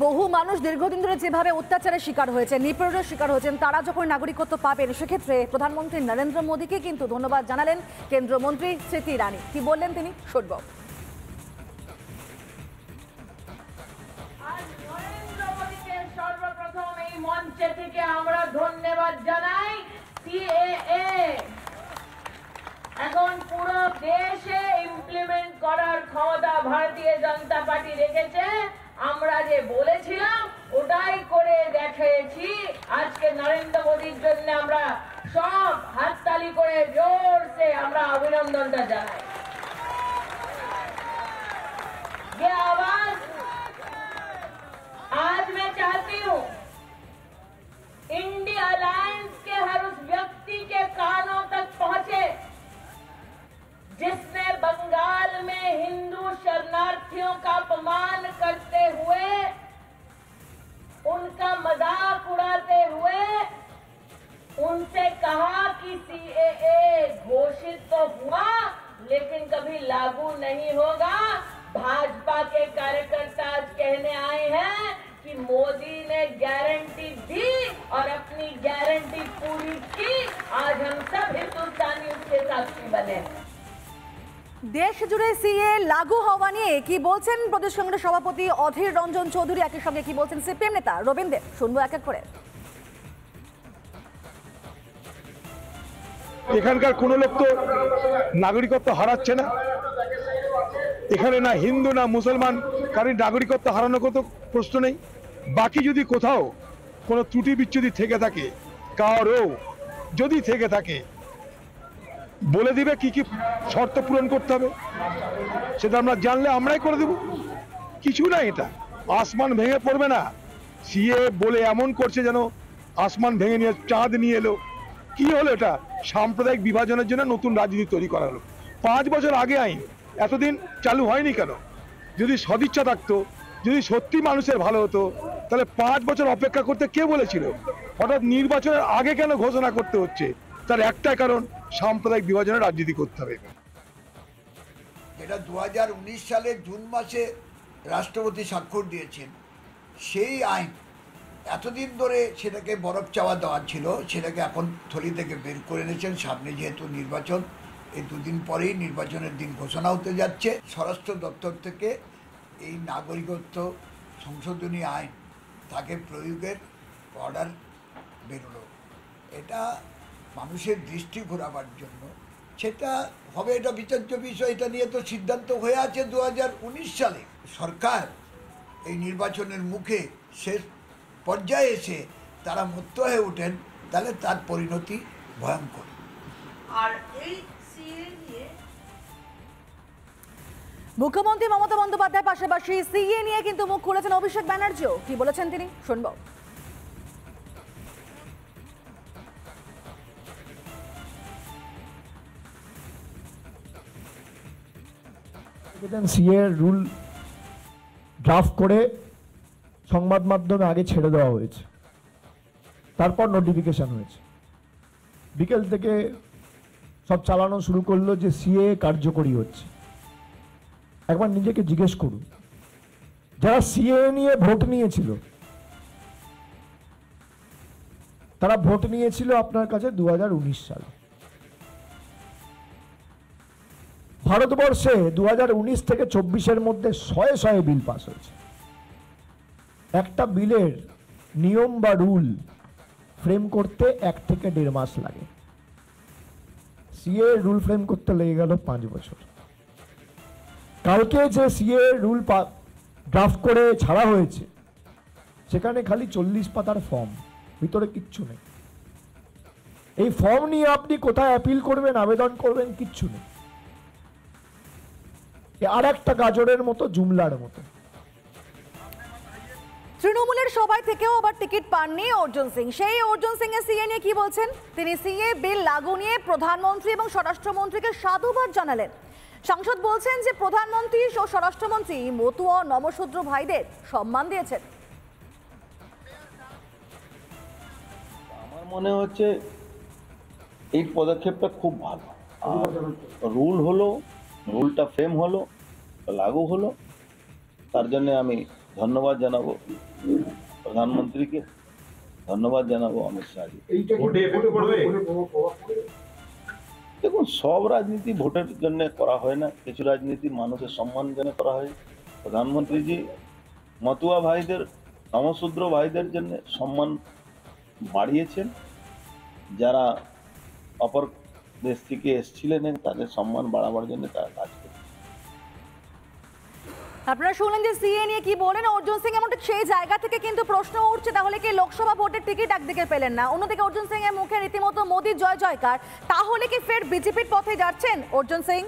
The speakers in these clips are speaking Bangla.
বহু মানুষ দীর্ঘদিন ধরে যেভাবে অত্যাচারের শিকার হয়েছে, নিপীড়নের শিকার হয়েছেন, তারা যখন নাগরিকত্ব পাবেন সেক্ষেত্রে প্রধানমন্ত্রী নরেন্দ্র মোদীকে কিন্তু ধন্যবাদ জানালেন কেন্দ্রীয় মন্ত্রী স্মৃতি ইরানি। কি বললেন তিনি, শুনব। সর্বপ্রথম এই মঞ্চে থেকে আমরা ধন্যবাদ জানাই। সিএএ এখন পুরো দেশে ইমপ্লিমেন্ট করার ক্ষমতা ভারতীয় জনতা পার্টি রেখেছে। আমরা যে বলেছিলাম ওটাই করে দেখিয়েছি। আজকে নরেন্দ্র মোদীর জন্য আমরা সব হাততালি করে জোরসে আমরা অভিনন্দনটা জানাই। ये आवाज आज मैं चाहती हूँ इंडिया अलायंस के हर उस व्यक्ति के कानों तक पहुंचे जिसने बंगाल में हिंदू शरणार्थियों का अपमान करते हुए, उनका मजाक उड़ाते हुए उनसे कहा कि सीएए घोषित तो हुआ लेकिन कभी लागू नहीं होगा। भाजपा के कार्यकर्ता आज कहने आए हैं कि मोदी ने गारंटी दी और अपनी गारंटी पूरी की। आज हम सब हिंदुस्तानी उसके साक्षी बने। দেশ জুড়ে সিএ লাগু হওয়া নিয়ে কি বলছেন প্রদেশ কংগ্রেস সভাপতি অধীর রঞ্জন চৌধুরী, একই সঙ্গে কি বলছেন সিপিএম নেতা রবীন দেব, শুনবো এক এক করে। এখানকার কোন লোক তো নাগরিকত্ব হারাচ্ছে না। এখানে না হিন্দু না মুসলমান কারণ নাগরিকত্ব হারানোর কত প্রশ্ন নেই। বাকি যদি কোথাও কোনো ত্রুটি বিচ্যুতি থেকে থাকে, কারও যদি থেকে থাকে, বলে দিবে কি কি শর্ত পূরণ করতে হবে, সেটা আমরা জানলে আমরাই করে দেব। কিছু না, এটা আসমান ভেঙে পড়বে না। সিএ বলে এমন করছে যেন আসমান ভেঙে নিয়ে চাঁদ নিয়ে এলো। কি হলো? এটা সাম্প্রদায়িক বিভাজনের জন্য নতুন রাজনীতি তৈরি করা হলো। 5 বছর আগে আইন এতদিন চালু হয়নি কেন? যদি সদিচ্ছা থাকতো, যদি সত্যি মানুষের ভালো হতো, তাহলে 5 বছর অপেক্ষা করতে কে বলেছিল? হঠাৎ নির্বাচনের আগে কেন ঘোষণা করতে হচ্ছে? তার একটাই কারণ, সাম্প্রদায়িক বিভাজনের রাজনীতি করতে হবে। যেটা 2019 সালের জুন মাসে রাষ্ট্রপতি স্বাক্ষর দিয়েছেন, সেই আইন এতদিন ধরে সেটাকে বরফ চাওয়া দেওয়া ছিল, সেটাকে এখন থলি থেকে বের করে এনেছেন। সামনে যেহেতু নির্বাচন, এই 2 দিন পরেই নির্বাচনের দিন ঘোষণা হতে যাচ্ছে, স্বরাষ্ট্র দপ্তর থেকে এই নাগরিকত্ব সংশোধনী আইন তাকে প্রয়োগের অর্ডার বেরোলো। এটা মানুষের দৃষ্টি ঘোরাবার জন্য সেটা হবে, এটা বিচার্য বিষয়। এটা নিয়ে তো সিদ্ধান্ত হয়ে আছে 2019 সালে। সরকার এই নির্বাচনের মুখে শেষ পর্যায়ে এসে তারা মত্ত হয়ে ওঠেন, তাহলে তার পরিণতি ভয়ঙ্কর। আর এই সিএ নিয়ে মুখ্যমন্ত্রী মমতা বন্দ্যোপাধ্যায়ের পাশাপাশি সিএ নিয়ে কিন্তু মুখ খুলেছেন অভিষেক ব্যানার্জিও। কি বলেছেন তিনি, শুনবো। সিএ রুল ড্রাফট করে সংবাদ মাধ্যমে আগে ছেড়ে দেওয়া হয়েছে, তারপর নোটিফিকেশন হয়েছে। বিকেল থেকে সব চালানো শুরু করলো যে সিএ কার্যকরী হচ্ছে। একবার নিজেকে জিজ্ঞেস করুন, যারা সিএ নিয়ে ভোট নিয়েছিল, তারা ভোট নিয়েছিল আপনার কাছে 2019 সালে। ভারতবর্ষে 2019 থেকে 24-এর মধ্যে শয়ে বিল পাস হয়েছে। একটা বিলের নিয়ম বা রুল ফ্রেম করতে 1 থেকে 1.5 মাস লাগে। সিএ রুল ফ্রেম করতে লেগে গেল 5 বছর। কালকে যে সিএ রুল ড্রাফট করে ছাড়া হয়েছে, সেখানে খালি 40 পাতার ফর্ম, ভিতরে কিচ্ছু নেই। এই ফর্ম নিয়ে আপনি কোথায় অ্যাপিল করবেন, আবেদন করবেন, কিচ্ছু নেই। আর একটা গাজরের মতো, জুমলার মতো। তৃণমূলের সবাই থেকেও আবার টিকিট পাননি অর্জুন সিং। সেই অর্জুন সিং এর সিএ নিয়ে কি বলছেন তিনি? সিএ বিল লাগু নিয়ে প্রধানমন্ত্রী এবং স্বরাষ্ট্রমন্ত্রীকে সাধুবাদ জানালেন। সাংসদ বলছেন যে প্রধানমন্ত্রী ও স্বরাষ্ট্রমন্ত্রী মতুয়া নমশূদ্র ভাইদের সম্মান দিয়েছেন। আমার মনে হচ্ছে এই পদক্ষেপটা খুব ভালো। রুল হলো, রুলটা ফ্রেম হলো, লাগু হলো, তার জন্য আমি ধন্যবাদ জানাবো প্রধানমন্ত্রীকে, ধন্যবাদ জানাবো অমিত শাহজি। দেখুন, সব রাজনীতি ভোটের জন্য করা হয় না, কিছু রাজনীতি মানুষের সম্মান জন্য করা হয়। প্রধানমন্ত্রীজি মতুয়া ভাইদের, সমশূদ্র ভাইদের জন্য সম্মান বাড়িয়েছেন, যারা অপর দেশ থেকে এসেছিলেন তাদের সম্মান বাড়াবার জন্য তারা কাজ করে। আপনারা শুনলেন যে সিএ নিয়ে কি বলেন অর্জুন সিং, এমন ঠিক সেই জায়গা থেকে কিন্তু প্রশ্ন উঠছে তাহলে কি লোকসভা ভোটের টিকিট একদিকে পেলেন না, অন্যদিকে অর্জুন সিং এর মুখে রীতিমতো মোদির জয় জয়কার, তাহলে কি ফের বিজেপির পথে যাচ্ছেন অর্জুন সিং?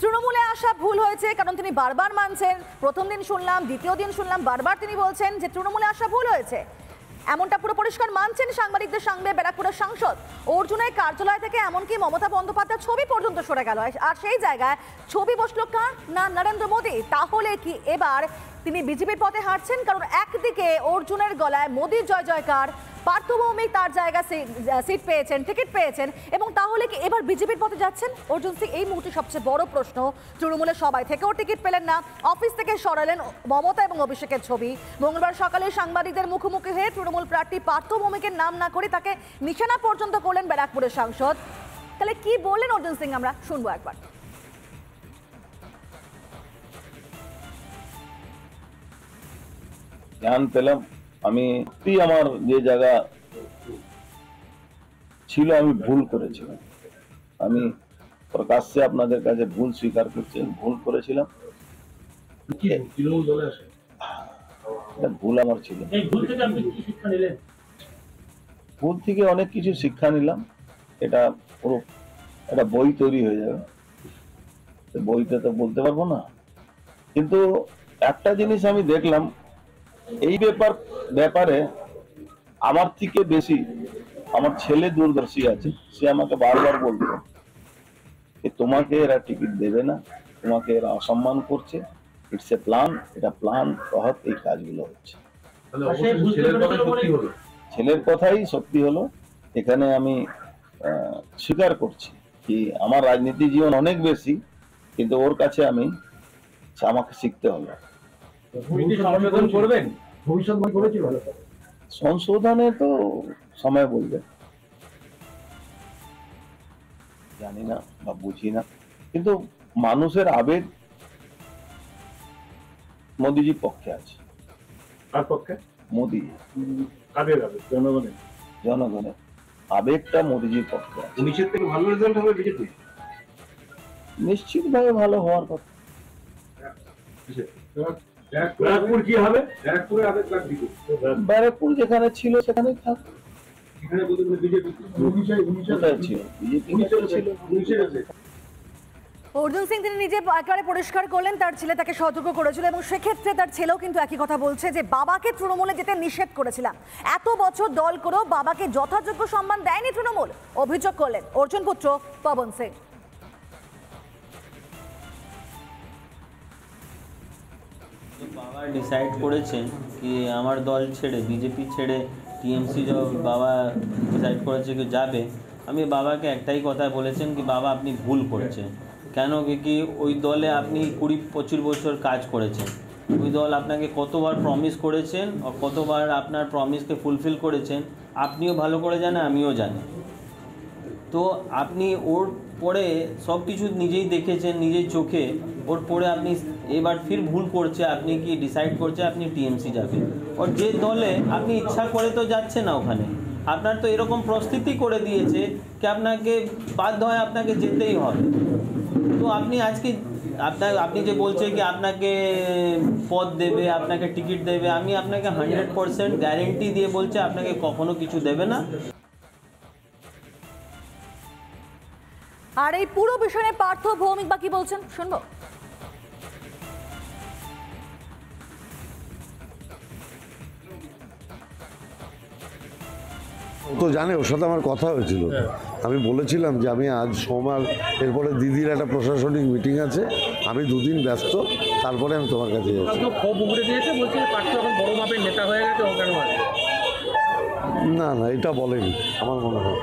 তৃণমূলে আসা ভুল হয়েছে, কারণ তিনি বারবার মানছেন, প্রথম দিন শুনলাম, দ্বিতীয় দিন শুনলাম, বারবার তিনি বলছেন যে তৃণমূলে আসা ভুল হয়েছে, এমনটা পুরো পরিষ্কার মানছেন সাংবাদিকদের সঙ্গে ব্যারাকপুরের সাংসদ। অর্জুনের কার্যালয় থেকে এমনকি মমতা বন্দ্যোপাধ্যায়ের ছবি পর্যন্ত সরে গেল, আর সেই জায়গায় ছবি বসলো কার না নরেন্দ্র মোদী। তাহলে কি এবার তিনি বিজেপির পথে হাঁটছেন? কারণ একদিকে অর্জুনের গলায় মোদীর জয় জয়কার, পার্থ ভৌমিক তার জায়গা সিট পেয়েছেন, টিকিট পেয়েছেন, এবং তাহলে কি এবার বিজেপির পথে যাচ্ছেন অর্জুন সিং? এই মুহূর্তে সবচেয়ে বড় প্রশ্ন। তৃণমূলের সবাই থেকেও টিকিট পেলেন না, অফিস থেকে সরালেন মমতা এবং অভিষেকের ছবি। মঙ্গলবার সকালে সাংবাদিকদের মুখোমুখি হয়ে তৃণমূল প্রার্থী পার্থ ভৌমিকের নাম না করে তাকে নিশানা পর্যন্ত করলেন ব্যারাকপুরের সাংসদ। তাহলে কি বললেন অর্জুন সিং আমরা শুনবো একবার। জ্ঞান পেলাম, আমি আমার যে জায়গা ছিল আমি ভুল করেছিলাম, আমি প্রকাশ্যে আপনাদের কাছে ভুল স্বীকার করছি, ভুল করেছিলাম, ভুল আমার ছিল। ভুল থেকে অনেক কিছু শিক্ষা নিলাম, এটা পুরো একটা বই তৈরি হয়ে যাবে, বইটা তো বলতে পারবো না, কিন্তু একটা জিনিস আমি দেখলাম এই ব্যাপারে আমার থেকে বেশি আমার ছেলে দূরদর্শী আছে। সে আমাকে বারবার বলতো যে তোমাকে এরা টিকিট দেবে না, তোমাকে এরা অসম্মান করছে, ইটস এ প্ল্যান, এটা প্ল্যান তহত এই কাজগুলো হচ্ছে। ছেলের কথাই সত্যি হলো। এখানে আমি স্বীকার করছি কি আমার রাজনীতি জীবন অনেক বেশি, কিন্তু ওর কাছে আমাকে শিখতে হবে। সংশোধনে তো সময় বলবে, জানি না বা বুঝি না, কিন্তু মানুষের আবেগ মোদিজির পক্ষে আছে। আর পক্ষে মোদি জনগণের আবেগটা মোদিজির পক্ষে আছে। নিশ্চিত থেকে ভালো রেজাল্ট হবে বিজেপি, নিশ্চিত ভাবে ভালো হওয়ার কথা। ব্যারাকপুর কি হবে? ব্যারাকপুর যেখানে ছিল সেখানেই থাক। বিজেপি কোথায় ছিল? বিজেপি ছিল। অর্জুন সিং তিনি নিজে একেবারে পরিষ্কার করলেন তার ছেলে তাকে সতর্ক করেছিল, এবং সেক্ষেত্রে তার ছেলেও কিন্তু একই কথা বলছে যে বাবাকে তৃণমূলে যেতে নিষেধ করেছিলাম, এত বছর দল করেও বাবাকে যথাযোগ্য সম্মান দেয়নি তৃণমূল, অভিযোগ করলেন অর্জুন পুত্র পবন সিং। বাবা ডিসাইড করেছেন কি আমার দল ছেড়ে, বিজেপি ছেড়ে টিএমসি বাবা ডিসাইড করেছে কি যাবে। আমি বাবাকে একটাই কথা বলেছেন কি বাবা আপনি ভুল করেছেন, কেন কি ওই দলে আপনি 20-25 বছর কাজ করেছেন, ওই দল আপনাকে কতবার প্রমিস করেছেন আর কতবার আপনার প্রমিসকে ফুলফিল করেছেন আপনিও ভালো করে জানেন, আমিও জানি। তো আপনি ওর পরে সব কিছু নিজেই দেখেছেন নিজের চোখে, ওর পরে আপনি এবার ফির ভুল করছে, আপনি কি ডিসাইড করছে আপনি টিএমসি যাবেন, ওর যে দলে আপনি ইচ্ছা করে তো যাচ্ছে না, ওখানে আপনার তো এরকম প্রস্তুতি করে দিয়েছে কি আপনাকে বাধ্য হয় আপনাকে যেতেই হবে। তো আপনি আজকে আপনি যে বলছেন কি আপনাকে পদ দেবে, আপনাকে টিকিট দেবে, আমি আপনাকে 100% গ্যারেন্টি দিয়ে বলছি আপনাকে কখনো কিছু দেবে না। আর এই পুরো বিষয়ে পার্থ ভৌমিক বা কি বলছেন শুনবো। ও তো জানে, ওর সাথে আমার কথা হয়েছিল, আমি বলেছিলাম যে আমি আজ সোমবার, এরপরে দিদির একটা প্রশাসনিক মিটিং আছে, আমি 2 দিন ব্যস্ত, তারপরে আমি তোমার কাছে যাচ্ছি। না না, এটা বলেনি আমার মনে হয়।